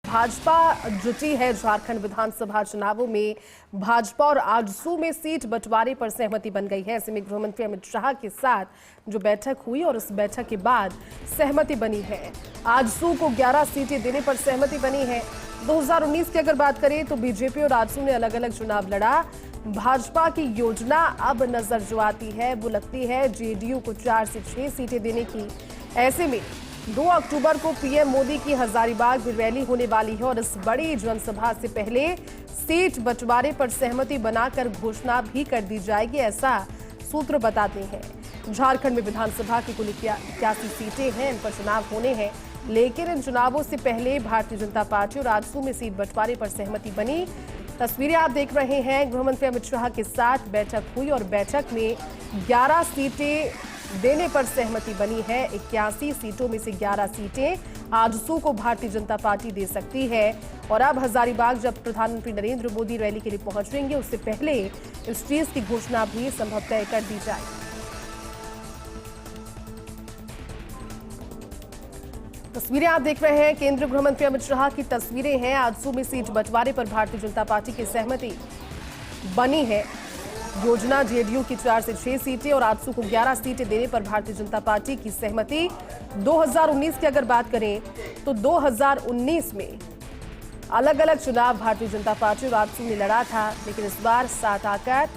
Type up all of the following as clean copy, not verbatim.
भाजपा जुटी है झारखंड विधानसभा चुनावों में। भाजपा और आजसू में सीट बंटवारे पर सहमति बन गई है। ऐसे में गृह मंत्री अमित शाह के साथ जो बैठक हुई और उस बैठक के बाद सहमति बनी है। आजसू को 11 सीटें देने पर सहमति बनी है। 2019 की अगर बात करें तो बीजेपी और आजसू ने अलग अलग चुनाव लड़ा। भाजपा की योजना अब नजर जो आती है वो लगती है जेडीयू को 4 से 6 सीटें देने की। ऐसे में 2 अक्टूबर को पीएम मोदी की हजारीबाग में रैली होने वाली है और इस बड़ी जनसभा से पहले सीट बंटवारे पर सहमति बनाकर घोषणा भी कर दी जाएगी, ऐसा सूत्र बताते हैं। झारखंड में विधानसभा की कुल 81 सीटें हैं, इन पर चुनाव होने हैं, लेकिन इन चुनावों से पहले भारतीय जनता पार्टी और आजसू में सीट बंटवारे पर सहमति बनी। तस्वीरें आप देख रहे हैं, गृह मंत्री अमित शाह के साथ बैठक हुई और बैठक में 11 सीटें देने पर सहमति बनी है। 81 सीटों में से 11 सीटें आजसू को भारतीय जनता पार्टी दे सकती है। और अब हजारीबाग जब प्रधानमंत्री नरेंद्र मोदी रैली के लिए पहुंचेंगे, उससे पहले इस चीज की घोषणा भी संभवतः कर दी जाए। तस्वीरें आप देख रहे हैं, केंद्रीय गृह मंत्री अमित शाह की तस्वीरें हैं। आजसू में सीट बंटवारे पर भारतीय जनता पार्टी की सहमति बनी है। योजना जेडीयू की 4 से 6 सीटें और आजसू को 11 सीटें देने पर भारतीय जनता पार्टी की सहमति। 2019 की अगर बात करें तो 2019 में अलग अलग चुनाव भारतीय जनता पार्टी और आजसू ने लड़ा था, लेकिन इस बार साथ आकर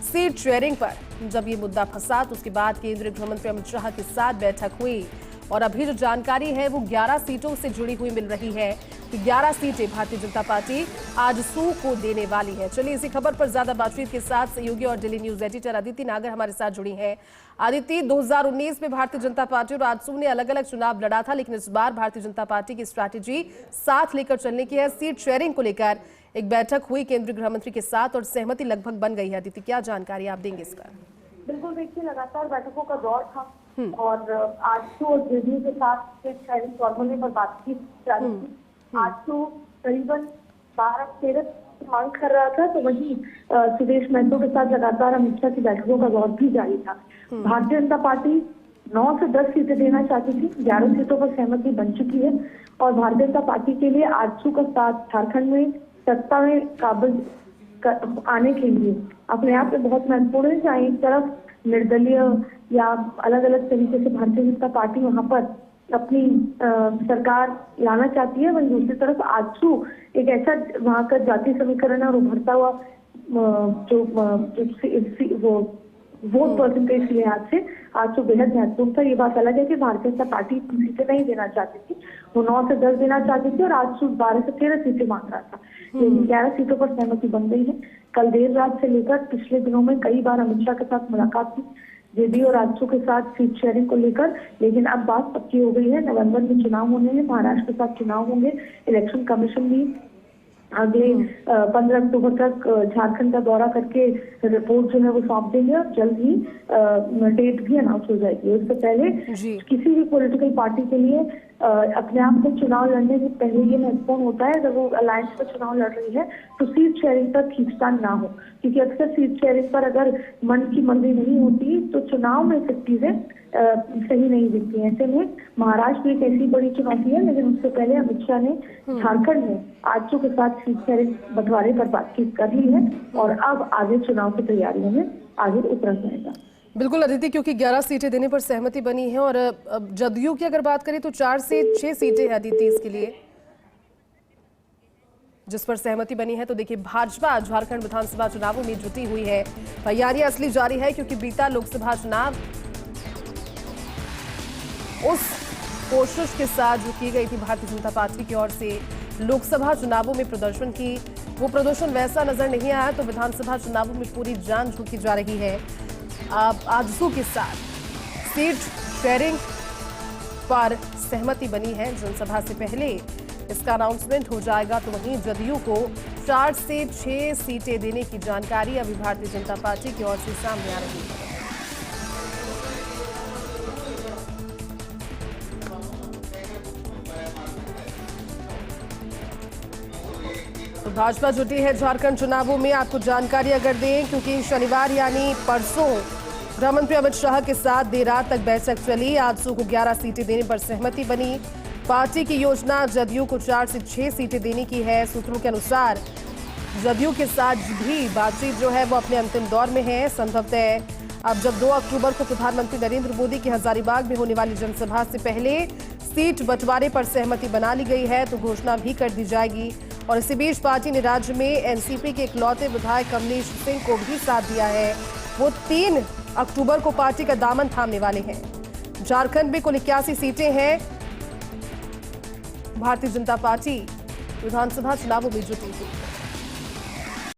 सीट शेयरिंग पर जब ये मुद्दा फंसा तो उसके बाद केंद्रीय गृह मंत्री अमित शाह के साथ बैठक हुई और अभी जो जानकारी है वो 11 सीटों से जुड़ी हुई मिल रही है कि 11 सीटें भारतीय जनता पार्टी आजसू को देने वाली है। चलिए इसी खबर पर ज्यादा बातचीत के साथ सहयोगी और डेली न्यूज एडिटर अदिति नागर हमारे साथ जुड़ी हैं। अदिति, 2019 में भारतीय जनता पार्टी और आजसू ने अलग अलग चुनाव लड़ा था, लेकिन इस बार भारतीय जनता पार्टी की स्ट्रैटेजी साथ लेकर चलने की है। सीट शेयरिंग को लेकर एक बैठक हुई केंद्रीय गृह मंत्री के साथ और सहमति लगभग बन गई है। अदिति, क्या जानकारी आप देंगे इस पर? बिल्कुल, देखिए लगातार बैठकों का दौर था और आजसू और जेडीयू के साथ सीट शेयरिंग फॉर्मूले पर बातचीत जारी थी। आजसू करीबन 12-13 मांग कर रहा था, तो वहीं सुदेश महतो के साथ लगातार अमित शाह की बैठकों का दौर भी जारी था। भारतीय जनता पार्टी 9 से 10 सीटें देना चाहती थी, 11 सीटों पर सहमति बन चुकी है और भारतीय जनता पार्टी के लिए आजसू का साथ झारखंड में सत्ता में काबिज आने के लिए अपने आप में बहुत महत्वपूर्ण है। जहाँ एक तरफ निर्दलीय या अलग अलग तरीके से भारतीय जनता पार्टी वहां पर अपनी सरकार लाना चाहती है, वहीं दूसरी तरफ आजसू एक ऐसा वहां का जाति समीकरण और उभरता हुआ वो वोट परसेंटेज के लिहाज से आजसू बेहद महत्वपूर्ण था। ये बात अलग है कि भारतीय जनता पार्टी सीटें नहीं देना चाहती थी, वो 9 से 10 देना चाहती थी और आजसू 12 से 13 सीटें मांग रहा था, लेकिन 11 सीटों पर सहमति बन गई है। कल देर रात से लेकर पिछले दिनों में कई बार अमित शाह के साथ मुलाकात की जेडीयू और आजसू के साथ सीट शेयरिंग को लेकर, लेकिन अब बात पक्की हो गई है। नवंबर में चुनाव होने हैं, महाराष्ट्र के साथ चुनाव होंगे। इलेक्शन कमीशन भी अगले 15 अक्टूबर तक झारखंड का दौरा करके रिपोर्ट जो है वो सौंप देंगे और जल्द ही डेट भी अनाउंस हो जाएगी। उससे पहले किसी भी पॉलिटिकल पार्टी के लिए अपने आप में चुनाव लड़ने से पहले ये महत्वपूर्ण होता है, जब वो अलायंस पर चुनाव लड़ रही है तो सीट शेयरिंग पर खींचतान ना हो, क्योंकि अक्सर सीट शेयरिंग पर अगर मन की मर्जी नहीं होती तो चुनाव में सब चीजें सही नहीं दिखती। ऐसे में महाराष्ट्र एक ऐसी बड़ी चुनौती है, लेकिन उससे पहले अमित शाह ने झारखंड में आजसू के साथ सीट शेयरिंग बंटवारे पर बातचीत कर ली है और अब आगे चुनाव की तैयारियों में आगे उतर जाएगा। बिल्कुल अदिति, क्योंकि 11 सीटें देने पर सहमति बनी है और जदयू की अगर बात करें तो 4 से 6 सीटें हैं अदिति इसके लिए जिस पर सहमति बनी है। तो देखिए, भाजपा झारखंड विधानसभा चुनावों में जुटी हुई है, तैयारियां असली जारी है, क्योंकि बीता लोकसभा चुनाव उस कोशिश के साथ जो की गई थी भारतीय जनता पार्टी की ओर से लोकसभा चुनावों में प्रदर्शन की, वो प्रदर्शन वैसा नजर नहीं आया। तो विधानसभा चुनावों में पूरी जान झोंकी जा रही है। आजसू के साथ सीट शेयरिंग पर सहमति बनी है। जनसभा से पहले इसका अनाउंसमेंट हो जाएगा। तो वहीं जदयू को 4 से 6 सीटें देने की जानकारी अभी भारतीय जनता पार्टी की ओर से सामने आ रही है। तो भाजपा जुटी है झारखंड चुनावों में। आपको जानकारी अगर दें, क्योंकि शनिवार यानी परसों गृह मंत्री अमित शाह के साथ देर रात तक बैठक चली। आजसू को 11 सीटें देने पर सहमति बनी। पार्टी की योजना जदयू को 4 से 6 सीटें देने की है। सूत्रों के अनुसार जदयू के साथ भी बातचीत जो है वो अपने अंतिम दौर में है। संभवतः अब जब 2 अक्टूबर को प्रधानमंत्री नरेंद्र मोदी की हजारीबाग में होने वाली जनसभा से पहले सीट बंटवारे पर सहमति बना ली गई है तो घोषणा भी कर दी जाएगी। और इसी बीच पार्टी ने राज्य में एनसीपी के इकलौते विधायक कमलेश सिंह को भी साथ दिया है। वो 3 अक्टूबर को पार्टी का दामन थामने वाले हैं। झारखंड में कुल 81 सीटें हैं। भारतीय जनता पार्टी विधानसभा चुनावों में जुटी हुई।